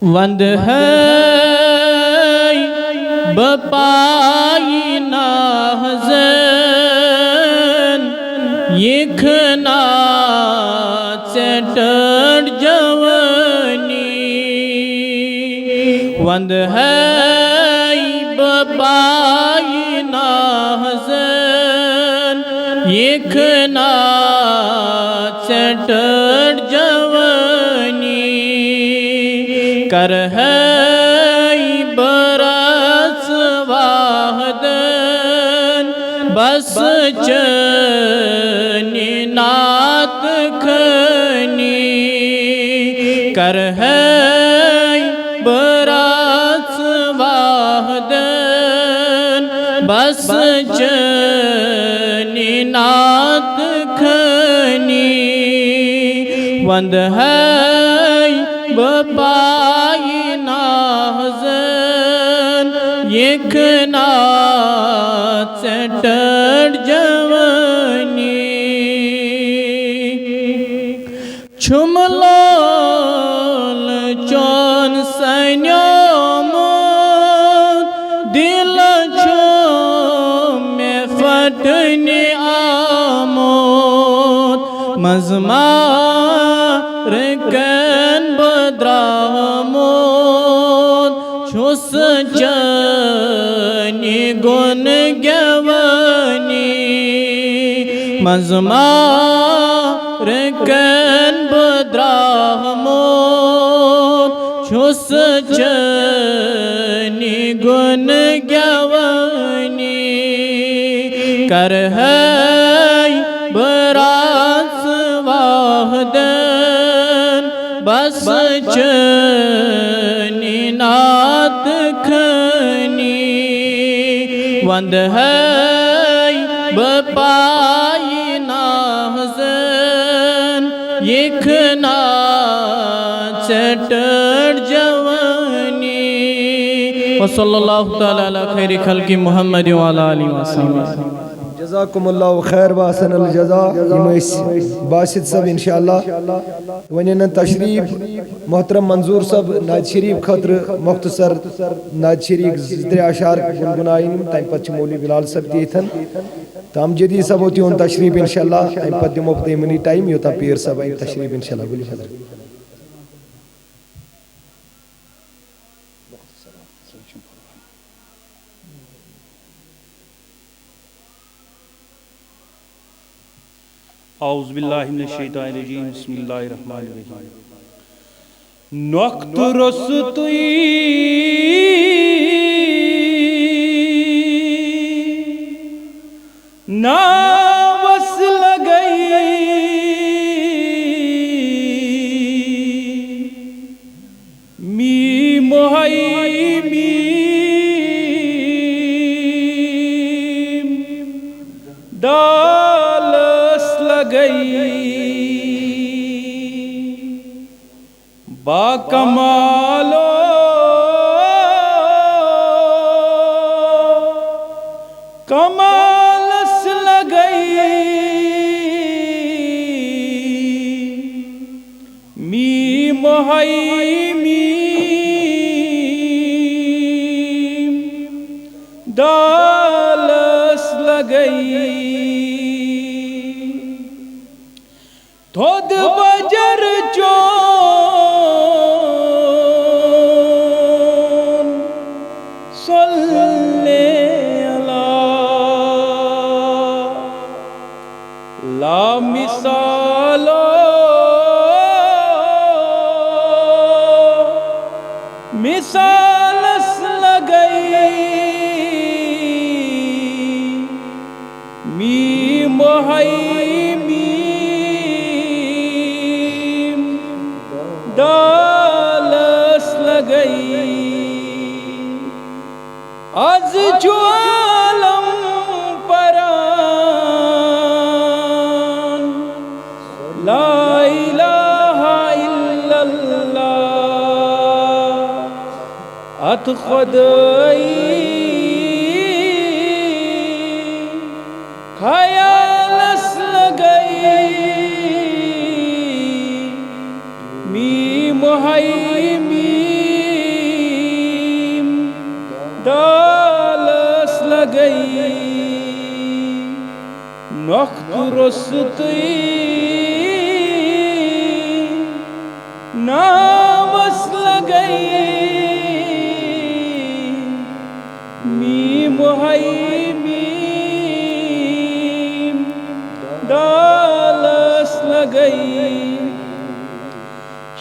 وند ہے بپائی ناحزن یکھنا چٹڑ جوانی وند ہے بپائی ناحزن یکھنا چٹڑ جوانی کر ہے برس واحدن بس چنی نات کھنی کر ہے برس واحدن بس چنی نات کھنی وند ہے بپائی ناحزن یکھنا چٹڑ جوانی چھملول چون سنیومت دل چھوم میں پھٹنے آمد مزمار کن بدرامد چھس چنی گن گوانی مزمار کن بدرامد چھس چنی گن گوانی کر ہے براس واحدن بس چنی نات کھنی وند ہے بپائی ناحزن یکھنا چٹڑ جوانی وصلی اللہ تعالی علی خیر خلق محمد وعلی آلہ وسلم جزاکم اللہ خیر واسن الجزا باسط صاحب انشاءاللہ ونین تشریف محترم منظور صاحب نعت شریف خطر مختصر نعت شریف زدر اشار گنگنائن تائم پتچ مولی بلال صاحب دیتھن تام جدید صاحب ہوتی ہون تشریف انشاءاللہ تائم پت دی مفتی منی ٹائم یوتا پیر صاحب تشریف انشاءاللہ بلی حضر اعوذ باللہ من الشیطان الرجیم بسم اللہ الرحمن الرحیم نوقت رستوی ناوس لگئی می محی میم ڈالس لگئی با کمالو کمالس لگئی می محی میم ڈالس لگئی تھود بجر چون صلی اللہ لا مثالو مثالس لگئی می محی میم ڈالس لگئی از جو عالم پران لا الہ الا اللہ ات خدائی خیالس لگئی می محی لگئی نوخت رسطی ناوس لگئی میم ہائی میم دالس لگئی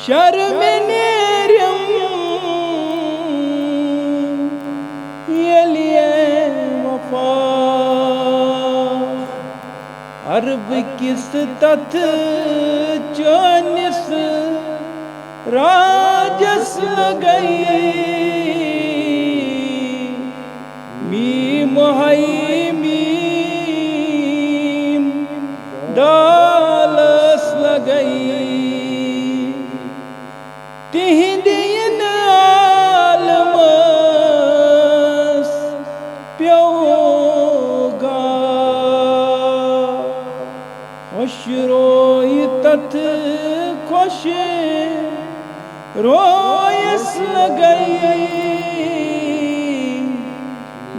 شرم نیرم یلیے وفا عرب کس تتھ چانس راجس لگئی میم ہائی میم دالس لگئی تہندین عالمس پیوگا خوش روئی تتھ خوش رویس لگئی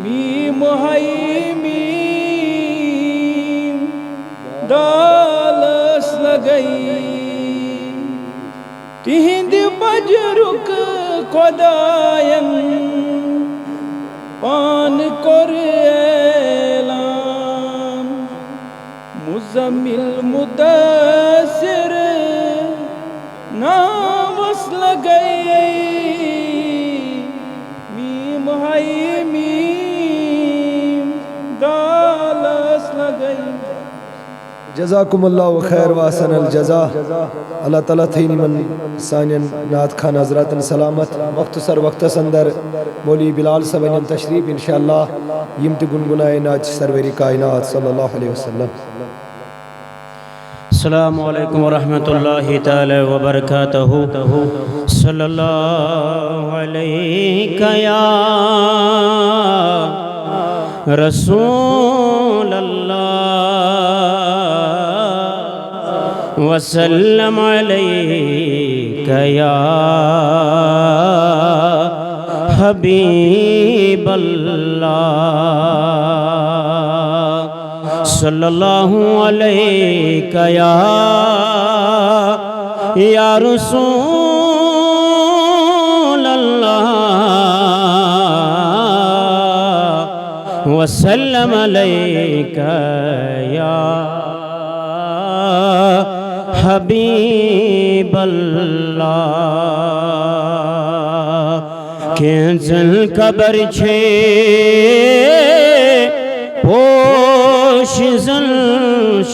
میم ہائی میم دالس لگئی تہند بجرک خداین پان کر اعلان مزمل مدثر ناوس لگئی میم ہائی میم دالس لگئی جزاکم اللہ خیر واسن الجزا اللہ تعالیٰ تھین من سانین نات خان حضرات سلامت مختصر وقت اندر مولی بلال صاحب تشریف انشاءاللہ یم تہ گنگنائے ناچ سروری کائنات صلی اللہ علیہ وسلم. السلام علیکم ورحمۃ اللہ تعالی وبرکاتہ. صلی اللہ علیہ یا رسول اللہ وسلم علیک یا حبیب اللہ صلی اللہ علیک یا رسول اللہ وسلم علیک یا حبیب اللہ کینزل قبر چھے پوش زل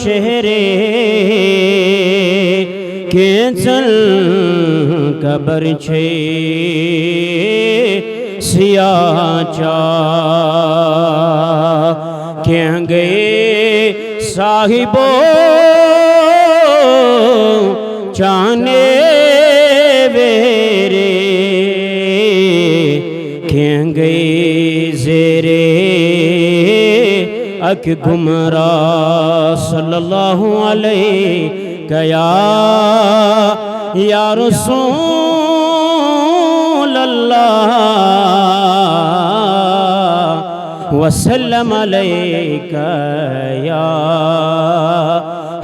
شہرے کینزل قبر چھے سیاہ چا کہیں گئے صاحبو چانے ویرے کہیں گئے زیرے اک گمراہ صلی اللہ علیہ یا رسول اللہ وسلم علیک یا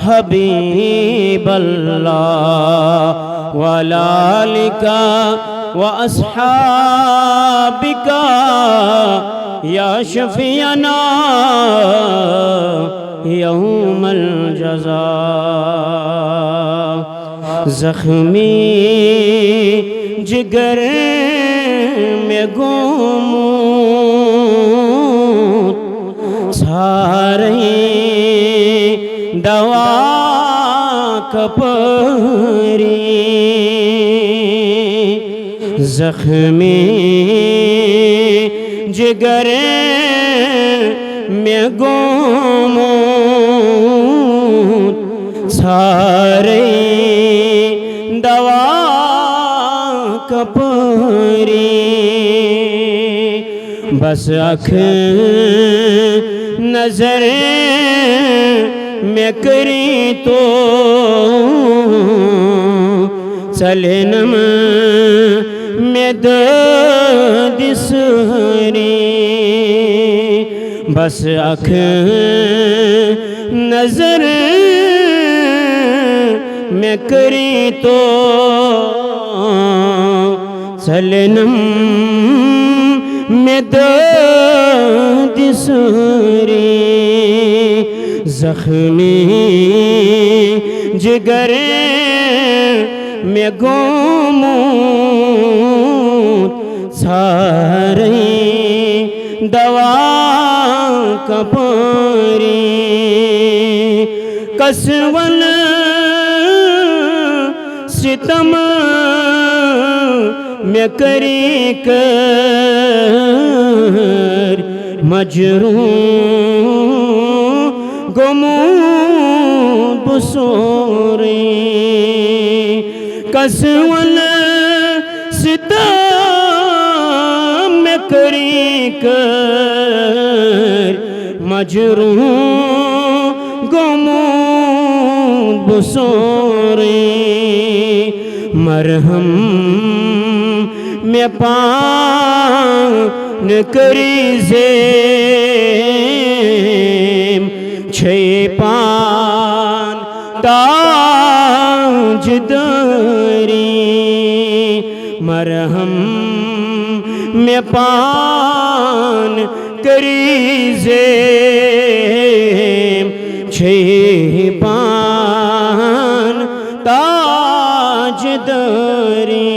حبیب اللہ ولالک واصحابک یا شفیعنا یوم الجزاء زخمی جگر میں گموت سارے دوا کپری زخمی جگر میں گموت سارے دوا کپری بس اکھ نظر میں کری تو چلنم میں دسری بس اکھ نظر میں کری تو سلنم میں درد سوری زخمی جگر میں گموت ساری دوا کپری کسول ستم میں کری کر مجروح گموت بسوری کسول ستم میں کری کر مجروح گموت بسوری مرہم میں پان کری زیم چھے پان تاج داری مرہم میں پان کری زیم چھے پان تاج داری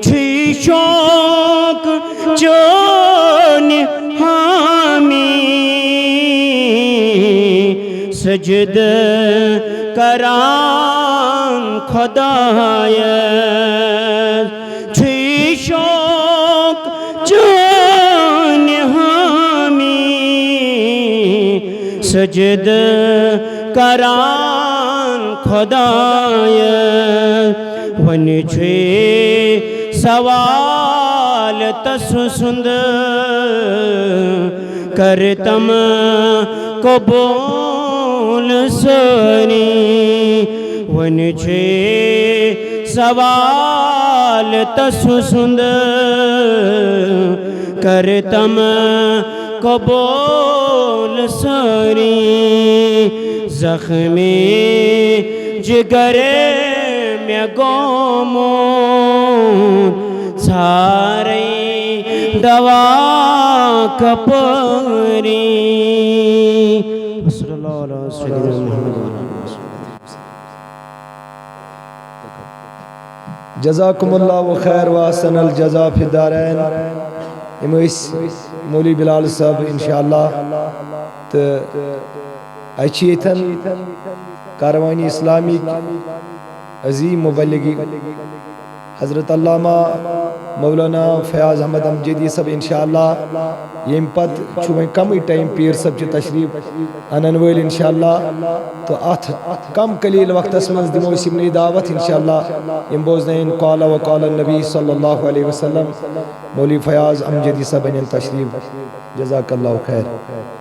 چھی شوق چون حامی سجد کران خدایت چھی شوق چون حامی سجد کران خدایت ون چھے سوال تس سند کرتم قبول سنی ون چھے سوال تس سند کرتم قبول سنی زخمی جگر میں گموت ساری دوا کپری صلی اللہ علیہ وسلم جزاکم اللہ خیر واسن الجزا فی الدارین ام مولی بلال صاحب انشاءاللہ تو اچھیتن کاروانی اسلامی عظیم مبلغی حضرت علامہ مولانا فیاض احمد امجدی صاحب انشاءاللہ یم پت چھویں کم ٹائم پیر صاحب چھ تشریف انن ول انشاءاللہ تو اتھ کم قلیل وقت من دمو سمنی دعوت انشاءاللہ یم بوزنین قال وقال النبی صلی اللہ علیہ وسلم مولی فیاض امجدی صاحب ان تشریف جزاک اللہ خیر